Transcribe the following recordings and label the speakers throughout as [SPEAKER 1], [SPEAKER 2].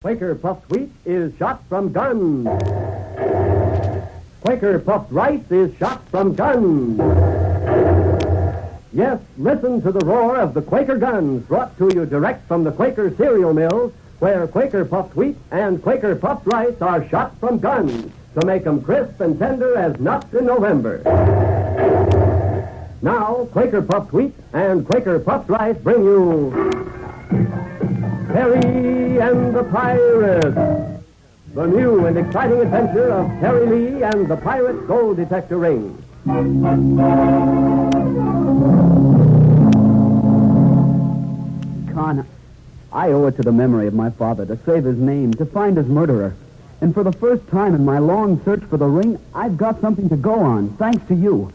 [SPEAKER 1] Quaker puffed wheat is shot from guns. Quaker puffed rice is shot from guns. Yes, listen to the roar of the Quaker guns brought to you direct from the Quaker cereal mills, where Quaker puffed wheat and Quaker puffed rice are shot from guns to make them crisp and tender as nuts in November. Now, Quaker puffed wheat and Quaker puffed rice bring you Terry and the Pirates, the new and exciting adventure of Terry Lee and the Pirates' Gold Detector Ring.
[SPEAKER 2] Con, I owe it to the memory of my father to save his name, to find his murderer. And for the first time in my long search for the ring, I've got something to go on, thanks to you.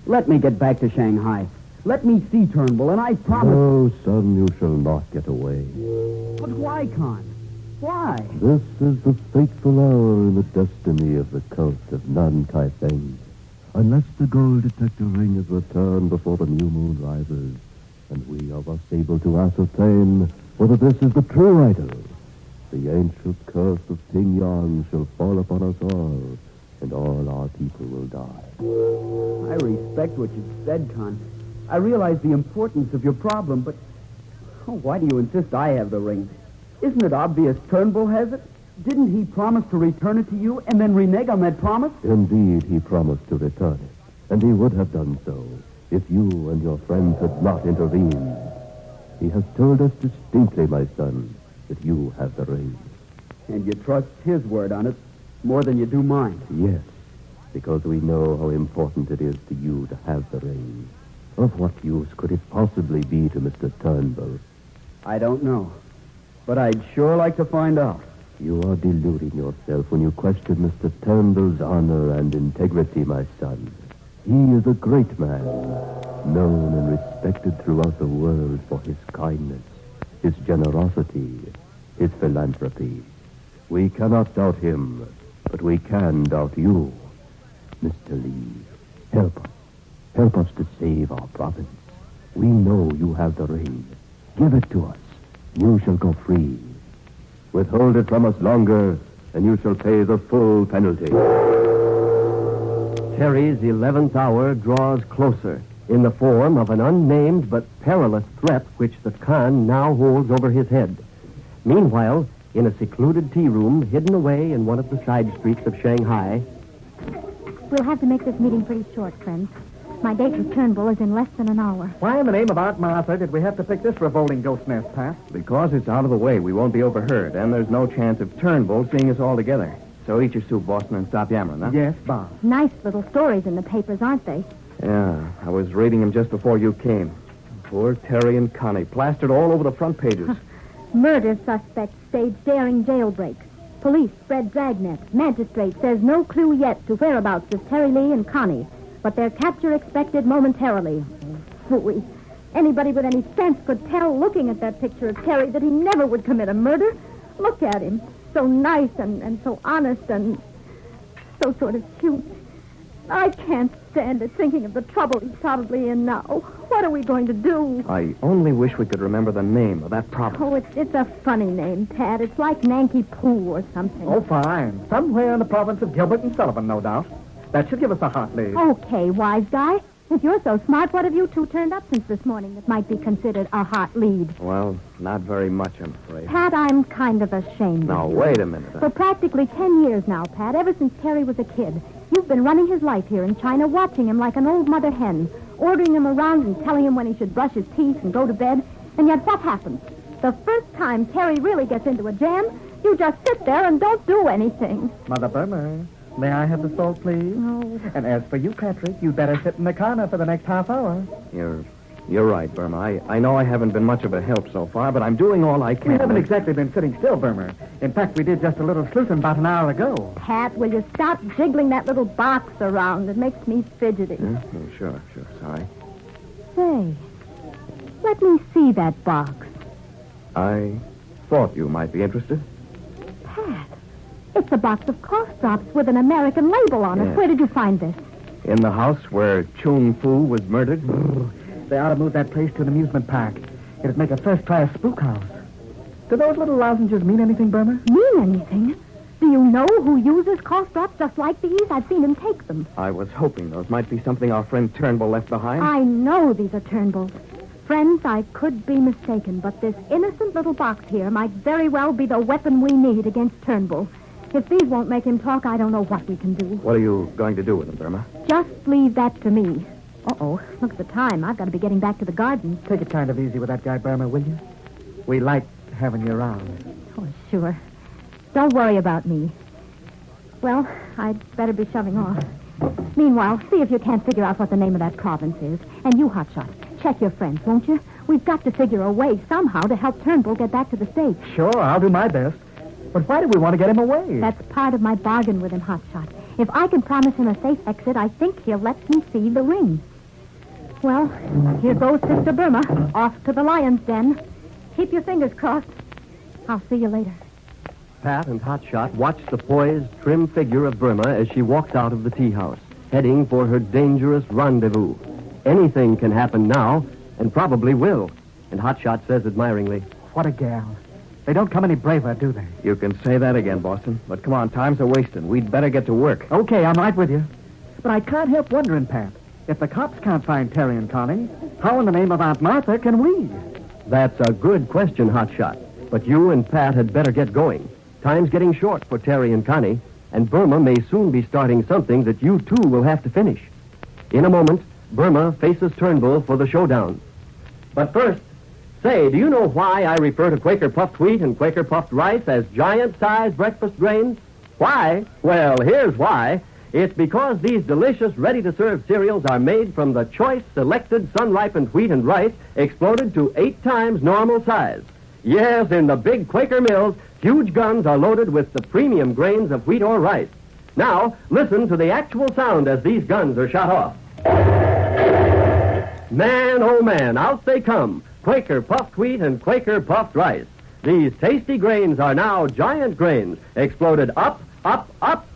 [SPEAKER 2] Let me get back to Shanghai. Let me see Turnbull, and I promise...
[SPEAKER 3] No, son, you shall not get away.
[SPEAKER 2] But why, Con? Why?
[SPEAKER 3] This is the fateful hour in the destiny of the cult of Nan-Kai Feng. Unless the gold detector ring is returned before the new moon rises, and we are thus able to ascertain whether this is the true idol, the ancient curse of Ting Yang shall fall upon us all, and all our people will die.
[SPEAKER 2] I respect what you've said, Con. I realize the importance of your problem, but why do you insist I have the ring? Isn't it obvious Turnbull has it? Didn't he promise to return it to you and then renege on that promise?
[SPEAKER 3] Indeed, he promised to return it, and he would have done so if you and your friends had not intervened. He has told us distinctly, my son, that you have the ring.
[SPEAKER 2] And you trust his word on it more than you do mine?
[SPEAKER 3] Yes, because we know how important it is to you to have the ring. Of what use could it possibly be to Mr. Turnbull?
[SPEAKER 2] I don't know, but I'd sure like to find out.
[SPEAKER 3] You are deluding yourself when you question Mr. Turnbull's honor and integrity, my son. He is a great man, known and respected throughout the world for his kindness, his generosity, his philanthropy. We cannot doubt him, but we can doubt you. Mr. Lee, help us. Help us to save our province. We know you have the ring. Give it to us. You shall go free. Withhold it from us longer, and you shall pay the full penalty.
[SPEAKER 1] Terry's 11th hour draws closer in the form of an unnamed but perilous threat which the Khan now holds over his head. Meanwhile, in a secluded tea room hidden away in one of the side streets of Shanghai...
[SPEAKER 4] We'll have to make this meeting pretty short, friends. My date with Turnbull is in less than an hour.
[SPEAKER 5] Why in the name of Aunt Martha did we have to pick this revolting ghost nest, Pat?
[SPEAKER 6] Because it's out of the way. We won't be overheard, and there's no chance of Turnbull seeing us all together. So eat your soup, Boston, and stop yammering, huh?
[SPEAKER 5] Yes, Bob.
[SPEAKER 4] Nice little stories in the papers, aren't they?
[SPEAKER 6] Yeah, I was reading them just before you came. Poor Terry and Connie, plastered all over the front pages.
[SPEAKER 4] Murder suspect staged daring jailbreak. Police spread dragnet. Magistrate says no clue yet to whereabouts of Terry Lee and Connie, but their capture expected momentarily. Phooey. Anybody with any sense could tell, looking at that picture of Terry, that he never would commit a murder. Look at him. So nice and so honest and so sort of cute. I can't stand it, thinking of the trouble he's probably in now. What are we going to do?
[SPEAKER 6] I only wish we could remember the name of that province.
[SPEAKER 4] Oh, it's a funny name, Pat. It's like Nanky Poo or something.
[SPEAKER 5] Oh, fine. Somewhere in the province of Gilbert and Sullivan, no doubt. That should give us a hot lead.
[SPEAKER 4] Okay, wise guy. If you're so smart, what have you two turned up since this morning that might be considered a hot lead?
[SPEAKER 6] Well, not very much, I'm afraid.
[SPEAKER 4] Pat, I'm kind of ashamed
[SPEAKER 6] Now,
[SPEAKER 4] of you.
[SPEAKER 6] wait a minute.
[SPEAKER 4] For practically 10 years now, Pat, ever since Terry was a kid, you've been running his life here in China, watching him like an old mother hen, ordering him around and telling him when he should brush his teeth and go to bed. And yet what happens? The first time Terry really gets into a jam, you just sit there and don't do anything.
[SPEAKER 5] Mother Burmer, may I have the salt, please?
[SPEAKER 4] Oh.
[SPEAKER 5] And as for you, Patrick, you'd better sit in the corner for the next half hour.
[SPEAKER 6] You're right, Burma. I know I haven't been much of a help so far, but I'm doing all I can.
[SPEAKER 5] We haven't exactly been sitting still, Burmer. In fact, we did just a little sleuthing about an hour ago.
[SPEAKER 4] Pat, will you stop jiggling that little box around? It makes me fidgety.
[SPEAKER 6] Sure, sorry.
[SPEAKER 4] Say, let me see that box.
[SPEAKER 6] I thought you might be interested.
[SPEAKER 4] Pat, it's a box of cough drops with an American label on it.
[SPEAKER 6] Yes.
[SPEAKER 4] Where did you find this?
[SPEAKER 6] In the house where Chung Fu was murdered.
[SPEAKER 5] They ought to move that place to an amusement park. It'd make a first-class spook house. Do those little lozenges mean anything, Burma?
[SPEAKER 4] Mean anything? Do you know who uses cough drops just like these? I've seen him take them.
[SPEAKER 6] I was hoping those might be something our friend Turnbull left behind.
[SPEAKER 4] I know these are Turnbull's. Friends, I could be mistaken, but this innocent little box here might very well be the weapon we need against Turnbull. If these won't make him talk, I don't know what we can do.
[SPEAKER 6] What are you going to do with them, Burma?
[SPEAKER 4] Just leave that to me. Uh-oh, look at the time. I've got to be getting back to the garden.
[SPEAKER 5] Take it kind of easy with that guy, Burma, will you? We like having you around.
[SPEAKER 4] Oh, sure. Don't worry about me. Well, I'd better be shoving off. Meanwhile, see if you can't figure out what the name of that province is. And you, Hotshot, check your friends, won't you? We've got to figure a way somehow to help Turnbull get back to the States.
[SPEAKER 5] Sure, I'll do my best. But why do we want to get him away?
[SPEAKER 4] That's part of my bargain with him, Hotshot. If I can promise him a safe exit, I think he'll let me see the ring. Well, here goes Sister Burma, off to the lion's den. Keep your fingers crossed. I'll see you later.
[SPEAKER 1] Pat and Hotshot watched the poised, trim figure of Burma as she walked out of the tea house, heading for her dangerous rendezvous. Anything can happen now, and probably will. And Hotshot says admiringly,
[SPEAKER 5] What a gal. They don't come any braver, do they?
[SPEAKER 6] You can say that again, Boston. But come on, time's a wasting. We'd better get to work.
[SPEAKER 5] Okay, I'm right with you. But I can't help wondering, Pat, if the cops can't find Terry and Connie, how in the name of Aunt Martha can we?
[SPEAKER 1] That's a good question, Hotshot. But you and Pat had better get going. Time's getting short for Terry and Connie, and Burma may soon be starting something that you two will have to finish. In a moment, Burma faces Turnbull for the showdown. But first, say, do you know why I refer to Quaker puffed wheat and Quaker puffed rice as giant-sized breakfast grains? Why? Well, here's why. It's because these delicious, ready-to-serve cereals are made from the choice, selected, sun-ripened wheat and rice exploded to 8 times normal size. Yes, in the big Quaker mills, huge guns are loaded with the premium grains of wheat or rice. Now, listen to the actual sound as these guns are shot off. Man, oh man, out they come. Quaker puffed wheat and Quaker puffed rice. These tasty grains are now giant grains, exploded up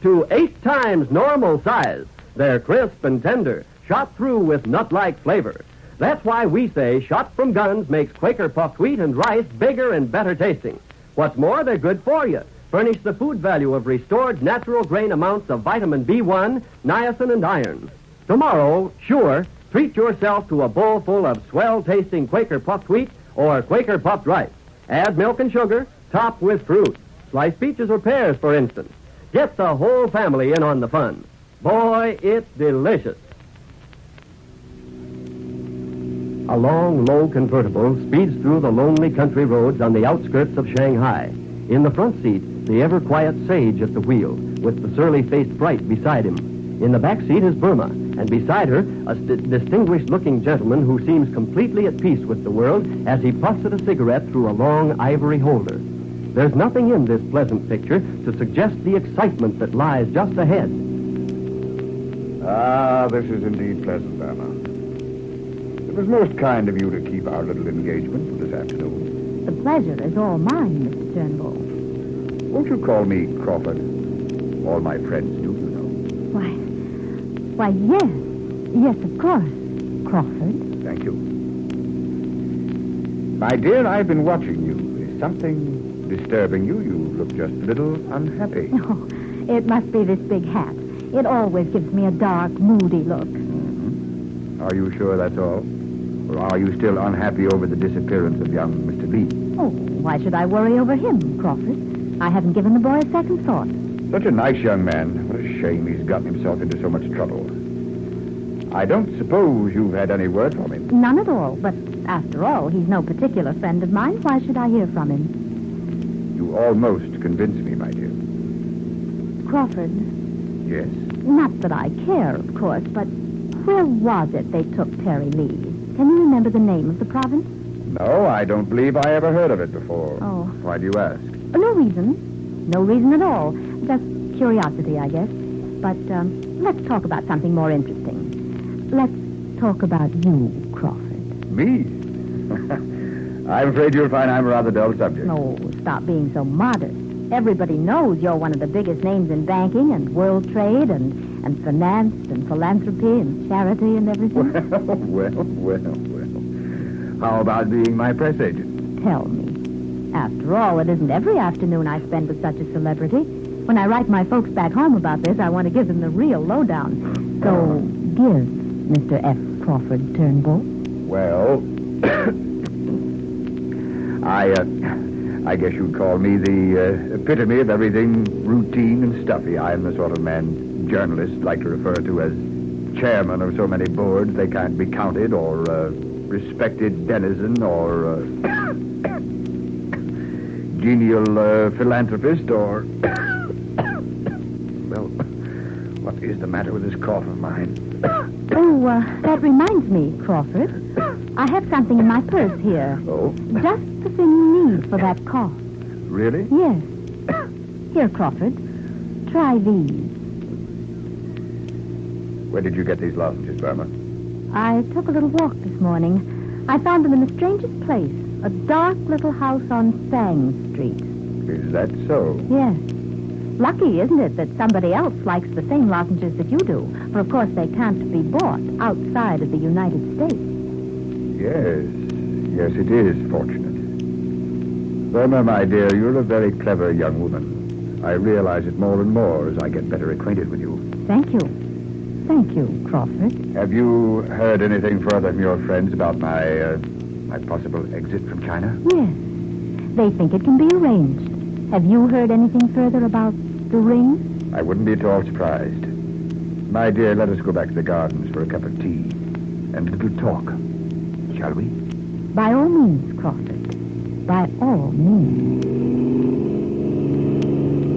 [SPEAKER 1] to 8 times normal size. They're crisp and tender, shot through with nut-like flavor. That's why we say shot from guns makes Quaker puffed wheat and rice bigger and better tasting. What's more, they're good for you. Furnish the food value of restored natural grain amounts of vitamin B1, niacin, and iron. Tomorrow, sure, treat yourself to a bowl full of swell-tasting Quaker puffed wheat or Quaker puffed rice. Add milk and sugar, top with fruit. Sliced peaches or pears, for instance. Get the whole family in on the fun. Boy, it's delicious. A long, low convertible speeds through the lonely country roads on the outskirts of Shanghai. In the front seat, the ever-quiet Sage at the wheel, with the surly-faced Bright beside him. In the back seat is Burma, and beside her, a distinguished-looking gentleman who seems completely at peace with the world as he puffs at a cigarette through a long ivory holder. There's nothing in this pleasant picture to suggest the excitement that lies just ahead.
[SPEAKER 7] Ah, this is indeed pleasant, Burma. It was most kind of you to keep our little engagement for this afternoon.
[SPEAKER 4] The pleasure is all mine, Mr. Turnbull.
[SPEAKER 7] Won't you call me Crawford? All my friends do, you know.
[SPEAKER 4] Why, yes. Yes, of course. Crawford.
[SPEAKER 7] Thank you. My dear, I've been watching you. Is something disturbing you? You look just a little unhappy.
[SPEAKER 4] Oh, it must be this big hat. It always gives me a dark, moody look.
[SPEAKER 7] Mm-hmm. Are you sure that's all? Or are you still unhappy over the disappearance of young Mr. Lee?
[SPEAKER 4] Oh, why should I worry over him, Crawford? I haven't given the boy a second thought.
[SPEAKER 7] Such a nice young man. What a shame he's gotten himself into so much trouble. I don't suppose you've had any word from him.
[SPEAKER 4] None at all, but after all, he's no particular friend of mine. Why should I hear from him?
[SPEAKER 7] You almost convinced me, my dear.
[SPEAKER 4] Crawford.
[SPEAKER 7] Yes?
[SPEAKER 4] Not that I care, of course, but where was it they took Terry Lee? Can you remember the name of the province?
[SPEAKER 7] No, I don't believe I ever heard of it before.
[SPEAKER 4] Oh.
[SPEAKER 7] Why do you ask?
[SPEAKER 4] No reason. No reason at all. Just curiosity, I guess. But let's talk about something more interesting. Let's talk about you, Crawford.
[SPEAKER 7] Me? I'm afraid you'll find I'm a rather dull subject.
[SPEAKER 4] Oh, stop being so modest. Everybody knows you're one of the biggest names in banking and world trade and finance and philanthropy and charity and everything.
[SPEAKER 7] Well. How about being my press agent?
[SPEAKER 4] Tell me. After all, it isn't every afternoon I spend with such a celebrity. When I write my folks back home about this, I want to give them the real lowdown. So, give Mr. F. Crawford Turnbull.
[SPEAKER 7] Well, I guess you'd call me the epitome of everything routine and stuffy. I am the sort of man journalists like to refer to as chairman of so many boards they can't be counted, or respected denizen, or genial philanthropist, or... Well, what is the matter with this cough of mine?
[SPEAKER 4] That reminds me, Crawford. I have something in my purse here.
[SPEAKER 7] Oh?
[SPEAKER 4] Just the thing you need for that cough.
[SPEAKER 7] Really?
[SPEAKER 4] Yes. Here, Crawford. Try these.
[SPEAKER 7] Where did you get these lozenges, Burma?
[SPEAKER 4] I took a little walk this morning. I found them in the strangest place. A dark little house on Sang Street.
[SPEAKER 7] Is that so?
[SPEAKER 4] Yes. Lucky, isn't it, that somebody else likes the same lozenges that you do? For, of course, they can't be bought outside of the United States.
[SPEAKER 7] Yes. Yes, it is fortunate. Burma, my dear, you're a very clever young woman. I realize it more and more as I get better acquainted with you.
[SPEAKER 4] Thank you. Thank you, Crawford.
[SPEAKER 7] Have you heard anything further from your friends about my possible exit from China?
[SPEAKER 4] Yes. They think it can be arranged. Have you heard anything further about the ring?
[SPEAKER 7] I wouldn't be at all surprised. My dear, let us go back to the gardens for a cup of tea and a little talk. Shall we?
[SPEAKER 4] By all means, Crawford. By all means.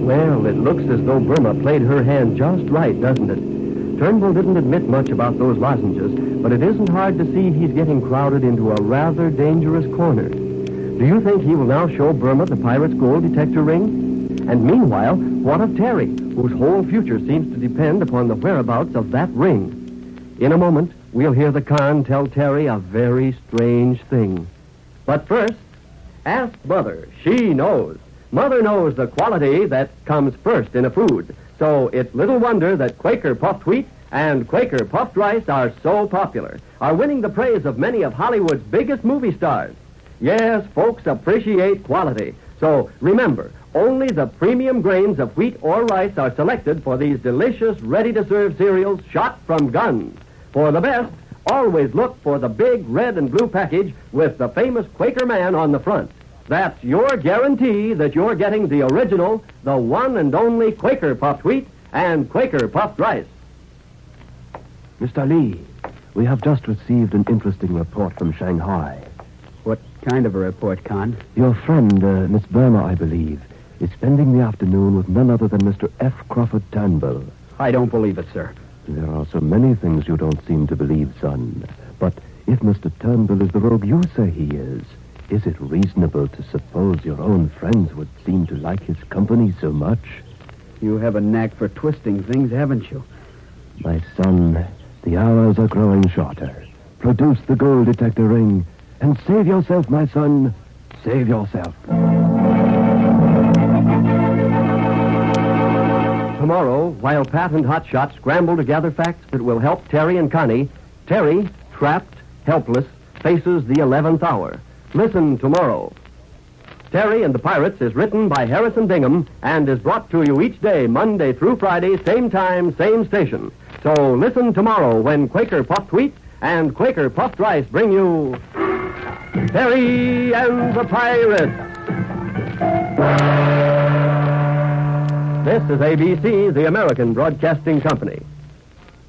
[SPEAKER 1] Well, it looks as though Burma played her hand just right, doesn't it? Turnbull didn't admit much about those lozenges, but it isn't hard to see he's getting crowded into a rather dangerous corner. Do you think he will now show Burma the pirate's gold detector ring? And meanwhile, what of Terry, whose whole future seems to depend upon the whereabouts of that ring? In a moment, we'll hear the Khan tell Terry a very strange thing. But first, ask Mother. She knows. Mother knows the quality that comes first in a food. So it's little wonder that Quaker puffed wheat and Quaker puffed rice are so popular, are winning the praise of many of Hollywood's biggest movie stars. Yes, folks appreciate quality. So remember, only the premium grains of wheat or rice are selected for these delicious, ready-to-serve cereals shot from guns. For the best, always look for the big red and blue package with the famous Quaker man on the front. That's your guarantee that you're getting the original, the one and only Quaker puffed wheat and Quaker puffed rice.
[SPEAKER 3] Mr. Lee, we have just received an interesting report from Shanghai.
[SPEAKER 2] What kind of a report, Con?
[SPEAKER 3] Your friend, Miss Burma, I believe, is spending the afternoon with none other than Mr. F. Crawford Turnbull.
[SPEAKER 2] I don't believe it, sir.
[SPEAKER 3] There are so many things you don't seem to believe, son. But if Mr. Turnbull is the rogue you say he is it reasonable to suppose your own friends would seem to like his company so much?
[SPEAKER 2] You have a knack for twisting things, haven't you?
[SPEAKER 3] My son, the hours are growing shorter. Produce the gold detector ring and save yourself, my son. Save yourself.
[SPEAKER 1] Tomorrow, while Pat and Hotshot scramble to gather facts that will help Terry and Connie, Terry, trapped, helpless, faces the 11th hour. Listen tomorrow. Terry and the Pirates is written by Harrison Bingham and is brought to you each day, Monday through Friday, same time, same station. So listen tomorrow when Quaker puffed wheat and Quaker puffed rice bring you Terry and the Pirates. This is ABC, the American Broadcasting Company.